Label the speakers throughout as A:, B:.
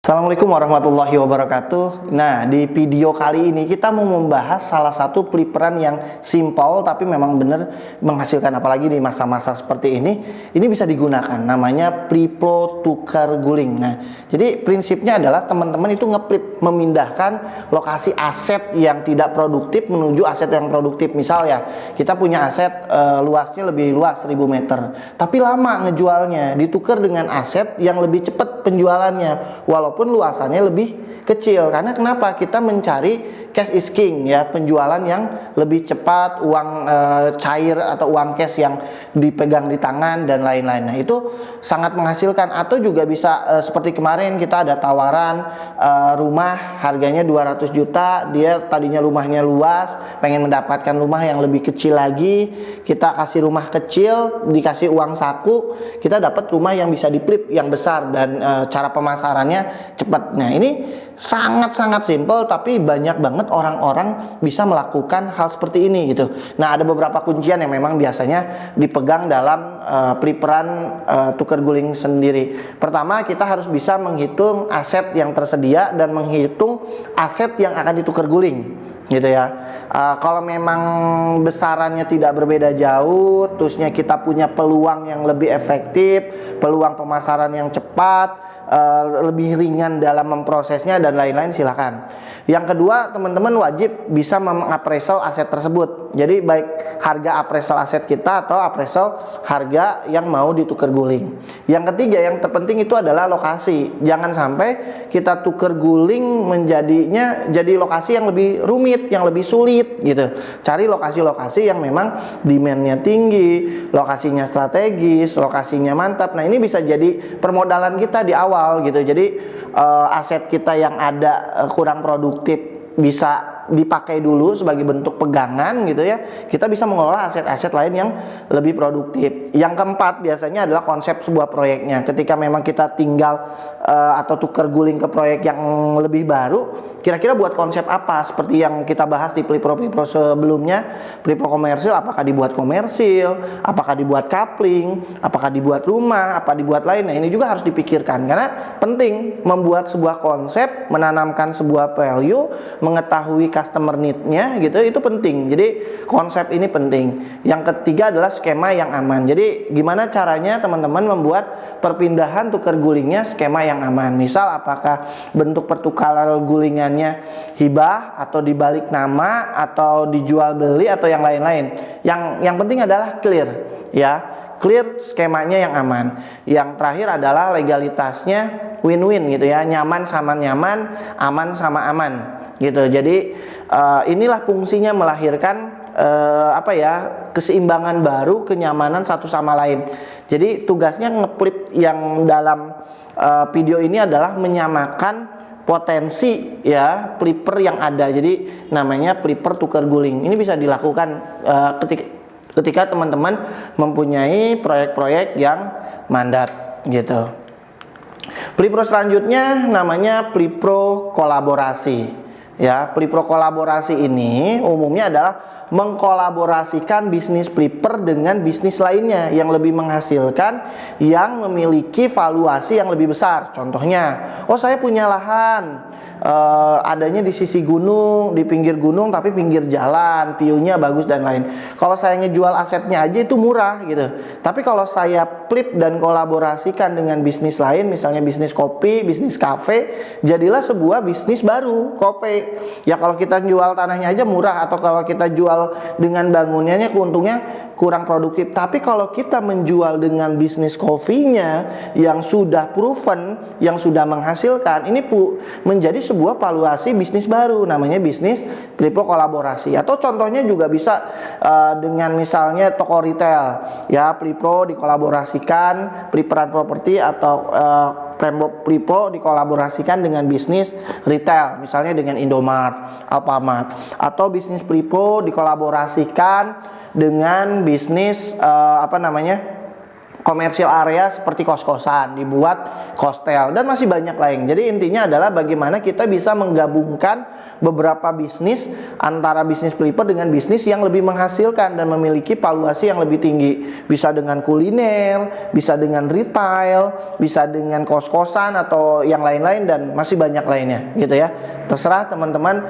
A: Assalamualaikum warahmatullahi wabarakatuh. Nah, di video kali ini kita mau membahas salah satu peliperan yang simpel tapi memang benar menghasilkan, apalagi di masa-masa seperti ini. Ini bisa digunakan, namanya Pripro tukar guling. Nah, jadi prinsipnya adalah teman-teman itu ngeprip, memindahkan lokasi aset yang tidak produktif menuju aset yang produktif. Misal ya, kita punya aset luasnya lebih luas 1000 meter, tapi lama ngejualnya, ditukar dengan aset yang lebih cepat penjualannya walaupun luasannya lebih kecil. Karena kenapa? Kita mencari cash is king ya, penjualan yang lebih cepat, uang cair atau uang cash yang dipegang di tangan dan lain-lain. Nah, itu sangat menghasilkan. Atau juga bisa seperti kemarin kita ada tawaran rumah harganya 200 juta, dia tadinya rumahnya luas, pengen mendapatkan rumah yang lebih kecil lagi, kita kasih rumah kecil, dikasih uang saku, kita dapat rumah yang bisa diprip yang besar dan cara pemasarannya cepat. Nah, ini sangat-sangat simpel tapi banyak banget orang-orang bisa melakukan hal seperti ini gitu. Nah, ada beberapa kuncian yang memang biasanya dipegang dalam peliperan tukar guling sendiri. Pertama, kita harus bisa menghitung aset yang tersedia dan menghitung aset yang akan ditukar guling gitu ya. Kalau memang besarannya tidak berbeda jauh, terusnya kita punya peluang yang lebih efektif, peluang pemasaran yang cepat, lebih ringan dalam memprosesnya dan lain-lain, silakan. Yang kedua, teman-teman wajib bisa mengapresial aset tersebut. Jadi baik harga appraisal aset kita atau appraisal harga yang mau ditukar guling. Yang ketiga, yang terpenting itu adalah lokasi. Jangan sampai kita tukar guling menjadinya jadi lokasi yang lebih rumit, yang lebih sulit gitu. Cari lokasi-lokasi yang memang demand-nya tinggi, lokasinya strategis, lokasinya mantap. Nah, ini bisa jadi permodalan kita di awal gitu. Jadi aset kita yang ada kurang produktif bisa dipakai dulu sebagai bentuk pegangan gitu ya. Kita bisa mengelola aset-aset lain yang lebih produktif. Yang keempat biasanya adalah konsep sebuah proyeknya. Ketika memang kita tinggal atau tukar guling ke proyek yang lebih baru, kira-kira buat konsep apa? Seperti yang kita bahas di Pripro sebelumnya, Pripro komersil, apakah dibuat komersil, apakah dibuat coupling, apakah dibuat rumah, apa dibuat lain. Nah, ini juga harus dipikirkan karena penting membuat sebuah konsep, menanamkan sebuah value, mengetahui customer need-nya gitu, itu penting. Jadi konsep ini penting. Yang ketiga adalah skema yang aman. Jadi gimana caranya teman-teman membuat perpindahan tukar gulingnya skema yang aman. Misal apakah bentuk pertukaran gulingannya hibah atau dibalik nama atau dijual beli atau yang lain-lain. Yang penting adalah clear ya. Clear, skemanya yang aman. Yang terakhir adalah legalitasnya win-win gitu ya, nyaman sama nyaman, aman sama aman gitu. Jadi inilah fungsinya melahirkan keseimbangan baru, kenyamanan satu sama lain. Jadi tugasnya ngeplip yang dalam video ini adalah menyamakan potensi ya peliper yang ada. Jadi namanya peliper tukar guling. Ini bisa dilakukan ketika teman-teman mempunyai proyek-proyek yang mandat gitu. Pripro selanjutnya namanya Pripro kolaborasi. Ya, Pripro kolaborasi ini umumnya adalah mengkolaborasikan bisnis peliper dengan bisnis lainnya yang lebih menghasilkan, yang memiliki valuasi yang lebih besar. Contohnya, saya punya lahan adanya di sisi gunung, di pinggir gunung tapi pinggir jalan, view-nya bagus dan lain. Kalau saya ngejual asetnya aja itu murah gitu. Tapi kalau saya flip dan kolaborasikan dengan bisnis lain, misalnya bisnis kopi, bisnis kafe, jadilah sebuah bisnis baru, kopi. Ya kalau kita jual tanahnya aja murah, atau kalau kita jual dengan bangunannya keuntungnya kurang produktif. Tapi kalau kita menjual dengan bisnis kopinya yang sudah proven, yang sudah menghasilkan, ini menjadi sebuah valuasi bisnis baru, namanya bisnis Pripro kolaborasi. Atau contohnya juga bisa dengan misalnya toko retail ya, Pripro dikolaborasikan peliperan properti atau Pripro dikolaborasikan dengan bisnis retail, misalnya dengan Indomart, Alfamart. Atau bisnis Pripro dikolaborasikan dengan bisnis komersial area seperti kos-kosan, dibuat hostel dan masih banyak lain. Jadi intinya adalah bagaimana kita bisa menggabungkan beberapa bisnis, antara bisnis pelipper dengan bisnis yang lebih menghasilkan dan memiliki valuasi yang lebih tinggi. Bisa dengan kuliner, bisa dengan retail, bisa dengan kos-kosan atau yang lain-lain, dan masih banyak lainnya gitu ya. Terserah teman-teman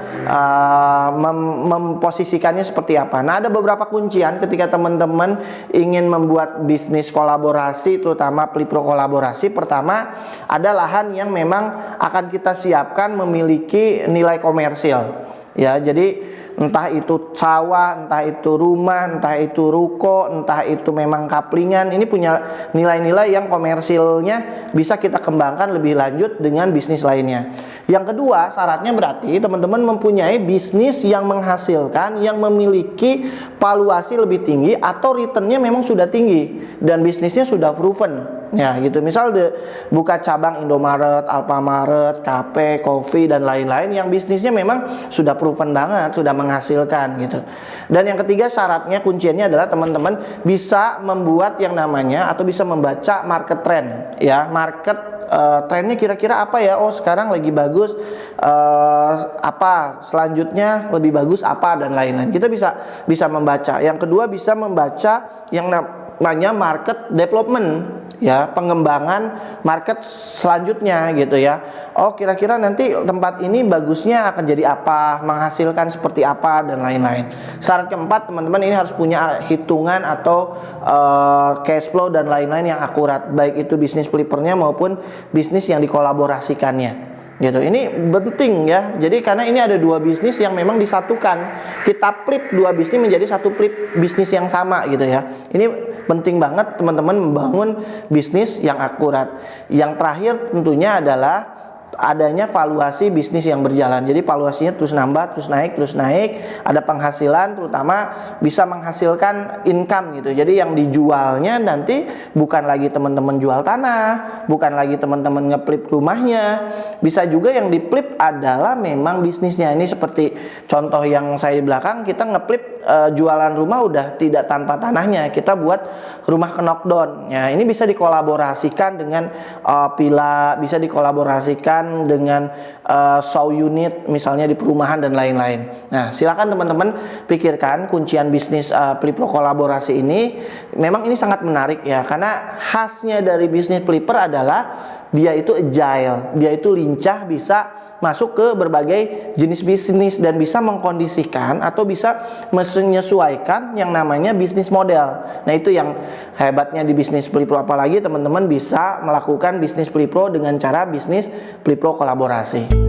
A: memposisikannya seperti apa. Nah, ada beberapa kuncian ketika teman-teman ingin membuat bisnis kolaborasi, terutama pelipro kolaborasi. Pertama, ada lahan yang memang akan kita siapkan memiliki nilai komersil. Ya, jadi entah itu sawah, entah itu rumah, entah itu ruko, entah itu memang kaplingan, ini punya nilai-nilai yang komersilnya bisa kita kembangkan lebih lanjut dengan bisnis lainnya. Yang kedua, syaratnya berarti teman-teman mempunyai bisnis yang menghasilkan, yang memiliki valuasi lebih tinggi atau returnnya memang sudah tinggi dan bisnisnya sudah proven. Ya gitu, misal buka cabang Indomaret, Alfamaret, KP, Coffee dan lain-lain yang bisnisnya memang sudah proven banget, sudah menghasilkan gitu. Dan yang ketiga, syaratnya, kunciannya adalah teman-teman bisa membuat yang namanya atau bisa membaca market trend ya. Market trennya kira-kira apa ya? Oh, sekarang lagi bagus apa, selanjutnya lebih bagus apa, dan lain-lain. Kita bisa membaca. Yang kedua, bisa membaca yang namanya market development ya, pengembangan market selanjutnya gitu ya. Oh, kira-kira nanti tempat ini bagusnya akan jadi apa, menghasilkan seperti apa, dan lain-lain. Syarat keempat, teman-teman ini harus punya hitungan atau cash flow dan lain-lain yang akurat, baik itu bisnis pelippernya maupun bisnis yang dikolaborasikannya gitu. Ini penting ya. Jadi karena ini ada dua bisnis yang memang disatukan, kita flip dua bisnis menjadi satu flip bisnis yang sama gitu ya. Ini penting banget teman-teman membangun bisnis yang akurat. Yang terakhir tentunya adalah adanya valuasi bisnis yang berjalan. Jadi valuasinya terus nambah, terus naik, ada penghasilan, terutama bisa menghasilkan income gitu. Jadi yang dijualnya nanti bukan lagi teman-teman jual tanah, bukan lagi teman-teman ngeplip rumahnya. Bisa juga yang diplip adalah memang bisnisnya. Ini seperti contoh yang saya di belakang, kita ngeplip jualan rumah udah tidak tanpa tanahnya, kita buat rumah knockdown. Ya, ini bisa dikolaborasikan dengan villa, bisa dikolaborasikan dengan show unit misalnya di perumahan dan lain-lain. Nah, silakan teman-teman pikirkan kuncian bisnis pelipper kolaborasi ini. Memang ini sangat menarik ya, karena khasnya dari bisnis pelipper adalah dia itu agile, dia itu lincah, bisa masuk ke berbagai jenis bisnis dan bisa mengkondisikan atau bisa menyesuaikan yang namanya bisnis model. Nah, itu yang hebatnya di bisnis pelipro, apalagi teman-teman bisa melakukan bisnis pelipro dengan cara bisnis pelipro kolaborasi.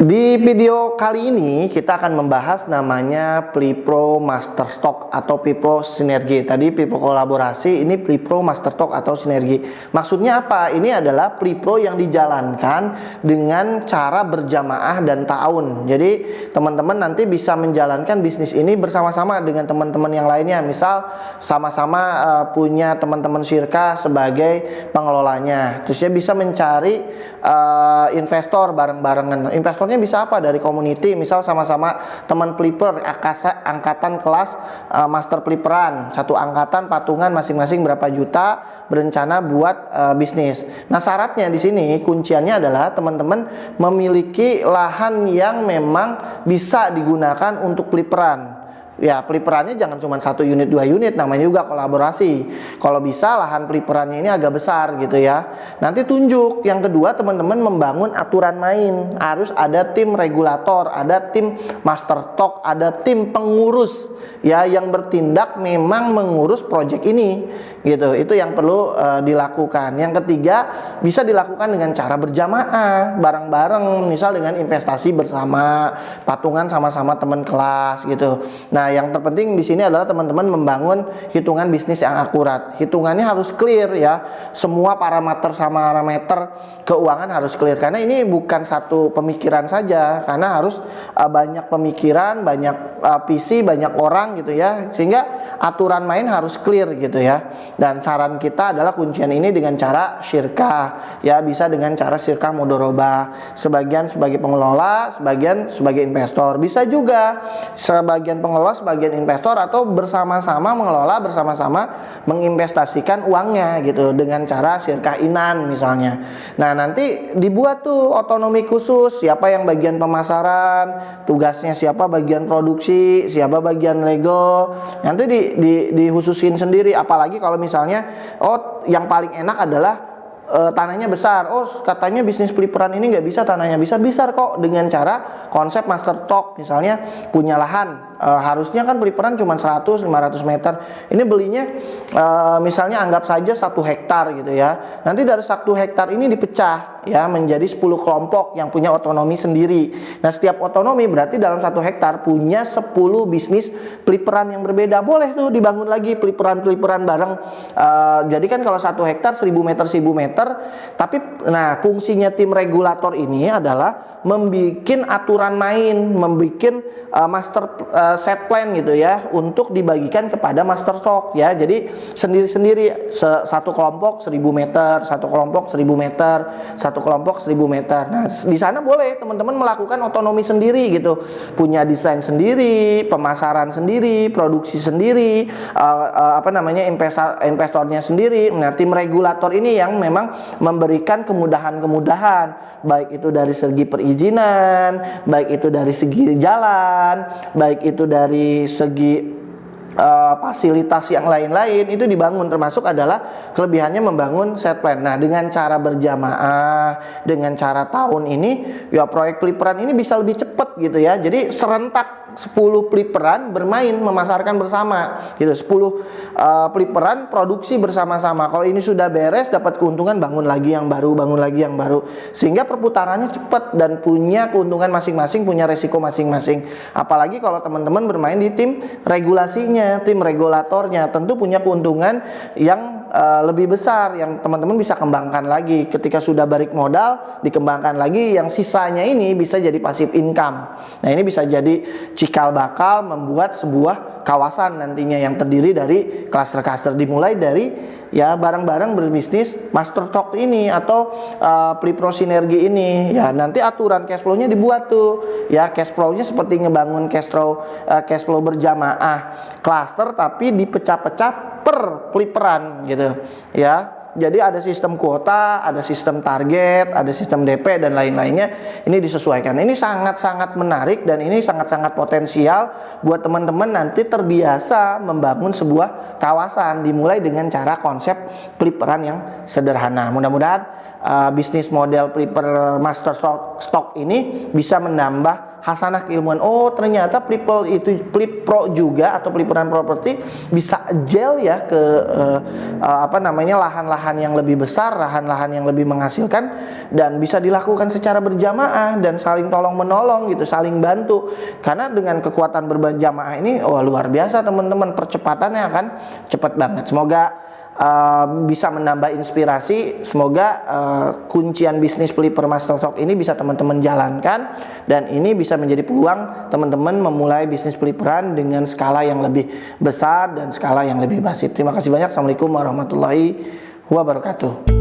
A: Di video kali ini kita akan membahas namanya Pelipro Master Stock atau Pelipro Sinergi. Tadi Pelipro kolaborasi, ini Pelipro Master Stock atau Sinergi. Maksudnya apa? Ini adalah Pelipro yang dijalankan dengan cara berjamaah dan ta'awun. Jadi teman-teman nanti bisa menjalankan bisnis ini bersama-sama dengan teman-teman yang lainnya. Misal sama-sama punya teman-teman syirka sebagai pengelolanya. Terus dia bisa mencari investor bareng-barengan. Investornya bisa apa? Dari community, misal sama-sama teman pelipper angkatan kelas master pelipperan, satu angkatan patungan masing-masing berapa juta, berencana buat bisnis. Nah, syaratnya di sini kunciannya adalah teman-teman memiliki lahan yang memang bisa digunakan untuk pelipperan. Ya, pelipperannya jangan cuma 1 unit 2 unit, namanya juga kolaborasi. Kalau bisa lahan pelipperannya ini agak besar gitu ya. Nanti tunjuk. Yang kedua, teman-teman membangun aturan main. Harus ada tim regulator, ada tim master stock, ada tim pengurus ya yang bertindak memang mengurus proyek ini gitu. Itu yang perlu dilakukan. Yang ketiga, bisa dilakukan dengan cara berjamaah, bareng-bareng, misal dengan investasi bersama, patungan sama-sama teman kelas gitu. Nah, yang terpenting di sini adalah teman-teman membangun hitungan bisnis yang akurat. Hitungannya harus clear ya. Semua parameter keuangan harus clear, karena ini bukan satu pemikiran saja, karena harus banyak pemikiran, banyak visi, banyak orang gitu ya. Sehingga aturan main harus clear gitu ya. Dan saran kita adalah kuncian ini dengan cara syirkah ya, bisa dengan cara syirkah mudharabah. Sebagian sebagai pengelola, sebagian sebagai investor. Bisa juga sebagian pengelola, sebagian investor atau bersama-sama mengelola, bersama-sama menginvestasikan uangnya gitu dengan cara syirkah inan misalnya. Nah, nanti dibuat tuh otonomi khusus, siapa yang bagian pemasaran, tugasnya siapa bagian produksi, siapa bagian legal. Nanti dihususin sendiri, apalagi kalau misalnya yang paling enak adalah tanahnya besar. Katanya bisnis peliperan ini nggak bisa tanahnya bisa kok dengan cara konsep master stock. Misalnya punya lahan, harusnya kan peliperan cuma 100-500 meter. Ini belinya misalnya anggap saja 1 hektar gitu ya. Nanti dari 1 hektar ini dipecah ya menjadi 10 kelompok yang punya otonomi sendiri. Nah, setiap otonomi berarti dalam 1 hektar punya 10 bisnis peliperan yang berbeda. Boleh tuh dibangun lagi peliperan bareng. Jadi kan kalau 1 hektar 1000 meter tapi nah fungsinya tim regulator ini adalah membikin aturan main, membikin master set plan gitu ya untuk dibagikan kepada master stock ya. Jadi sendiri-sendiri, satu kelompok 1000 meter, satu kelompok 1000 meter, satu kelompok 1000 meter. Nah, di sana boleh teman-teman melakukan otonomi sendiri gitu. Punya desain sendiri, pemasaran sendiri, produksi sendiri, investornya sendiri. Nah, tim regulator ini yang memang memberikan kemudahan-kemudahan, baik itu dari segi perizinan, baik itu dari segi jalan, baik itu dari segi fasilitas yang lain-lain itu dibangun, termasuk adalah kelebihannya membangun set plan. Nah, dengan cara berjamaah, dengan cara tahun ini ya proyek peliperan ini bisa lebih cepat gitu ya. Jadi serentak 10 peliperan bermain memasarkan bersama gitu. 10 peliperan produksi bersama-sama. Kalau ini sudah beres dapat keuntungan, bangun lagi yang baru, sehingga perputarannya cepat dan punya keuntungan masing-masing, punya resiko masing-masing. Apalagi kalau teman-teman bermain di tim regulasinya, tim regulatornya, tentu punya keuntungan yang lebih besar yang teman-teman bisa kembangkan lagi. Ketika sudah balik modal, dikembangkan lagi, yang sisanya ini bisa jadi passive income. Nah, ini bisa jadi cikal bakal membuat sebuah kawasan nantinya yang terdiri dari klaster-klaster, dimulai dari ya barang-barang berbisnis master stock ini atau Plipro Sinergi ini. Ya, nanti aturan cash flow-nya dibuat tuh. Ya, cash flow-nya seperti ngebangun cash flow berjamaah klaster tapi dipecah-pecah per peliperan gitu. Ya. Jadi ada sistem kuota, ada sistem target, ada sistem DP dan lain-lainnya. Ini disesuaikan. Ini sangat-sangat menarik dan ini sangat-sangat potensial buat teman-teman nanti terbiasa membangun sebuah kawasan dimulai dengan cara konsep peliperan yang sederhana. Mudah-mudahan bisnis model peliper master stock ini bisa menambah hasanah keilmuan. Ternyata Plipro juga atau peliperan properti bisa agile ya ke lahan-lahan yang lebih besar, lahan-lahan yang lebih menghasilkan, dan bisa dilakukan secara berjamaah dan saling tolong menolong gitu, saling bantu. Karena dengan kekuatan berjamaah ini luar biasa teman-teman, percepatannya akan cepat banget. Semoga bisa menambah inspirasi. Semoga kuncian bisnis peliper master stock ini bisa teman-teman jalankan, dan ini bisa menjadi peluang teman-teman memulai bisnis peliperan dengan skala yang lebih besar dan skala yang lebih masif. Terima kasih banyak. Assalamualaikum warahmatullahi wabarakatuh.